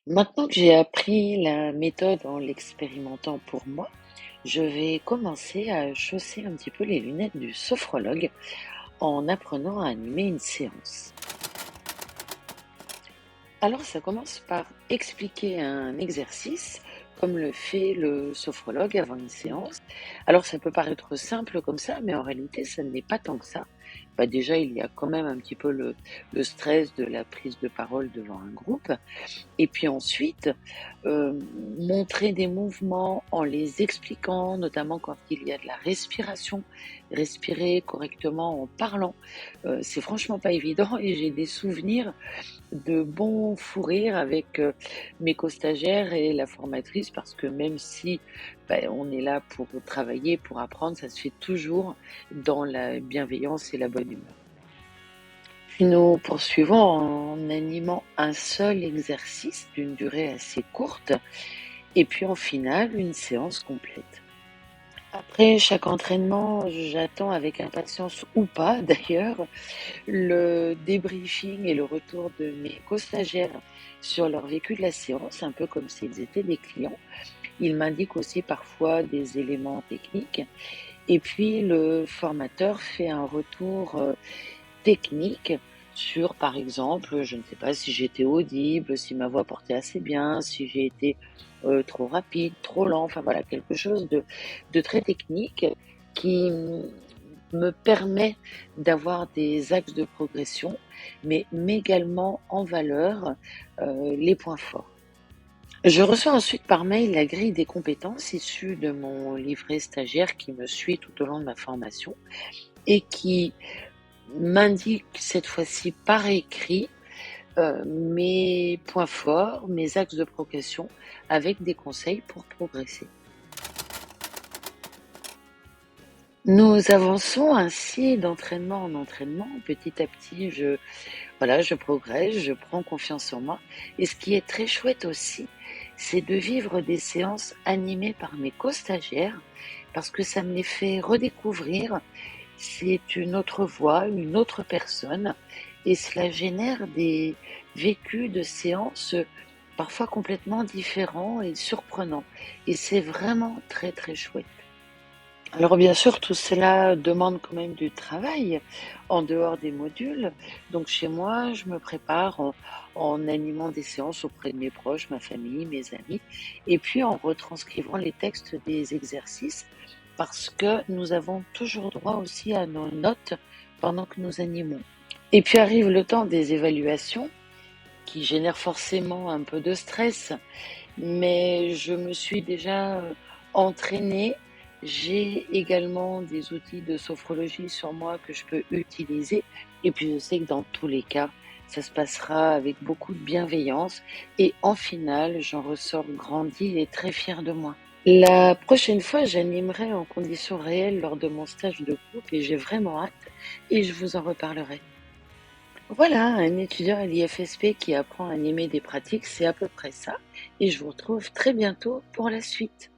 Maintenant que j'ai appris la méthode en l'expérimentant pour moi, je vais commencer à chausser un petit peu les lunettes du sophrologue en apprenant à animer une séance. Alors ça commence par expliquer un exercice, comme le fait le sophrologue avant une séance. Alors ça peut paraître simple comme ça, mais en réalité ça n'est pas tant que ça. Bah déjà, il y a quand même un petit peu le stress de la prise de parole devant un groupe. Et puis ensuite, montrer des mouvements en les expliquant, notamment quand il y a de la respiration. Respirer correctement en parlant, c'est franchement pas évident et j'ai des souvenirs de bons fous rires avec, mes co-stagiaires et la formatrice parce que même si, on est là pour travailler, pour apprendre, ça se fait toujours dans la bienveillance et la bonne humeur. Puis nous poursuivons en animant un seul exercice d'une durée assez courte et puis en finale, une séance complète. Après chaque entraînement, j'attends avec impatience ou pas d'ailleurs, le débriefing et le retour de mes co-stagiaires sur leur vécu de la séance, un peu comme s'ils étaient des clients. Ils m'indiquent aussi parfois des éléments techniques et puis le formateur fait un retour, technique sur, par exemple, je ne sais pas si j'étais audible, si ma voix portait assez bien, si j'ai été trop rapide, trop lent, enfin voilà, quelque chose de très technique qui me permet d'avoir des axes de progression, mais met également en valeur les points forts. Je reçois ensuite par mail la grille des compétences issue de mon livret stagiaire qui me suit tout au long de ma formation et qui m'indique cette fois-ci par écrit mes points forts, mes axes de progression avec des conseils pour progresser. Nous avançons ainsi d'entraînement en entraînement. Petit à petit, je progresse, je prends confiance en moi. Et ce qui est très chouette aussi, c'est de vivre des séances animées par mes co-stagiaires parce que ça me les fait redécouvrir. C'est une autre voix, une autre personne, et cela génère des vécus de séances parfois complètement différents et surprenants. Et c'est vraiment très très chouette. Alors bien sûr, tout cela demande quand même du travail en dehors des modules. Donc chez moi, je me prépare en animant des séances auprès de mes proches, ma famille, mes amis, et puis en retranscrivant les textes des exercices, parce que nous avons toujours droit aussi à nos notes pendant que nous animons. Et puis arrive le temps des évaluations, qui génèrent forcément un peu de stress, mais je me suis déjà entraînée. J'ai également des outils de sophrologie sur moi que je peux utiliser. Et puis je sais que dans tous les cas, ça se passera avec beaucoup de bienveillance. Et en finale, j'en ressors grandie et très fière de moi. La prochaine fois, j'animerai en conditions réelles lors de mon stage de groupe et j'ai vraiment hâte et je vous en reparlerai. Voilà, un étudiant à l'IFSP qui apprend à animer des pratiques, c'est à peu près ça. Et je vous retrouve très bientôt pour la suite.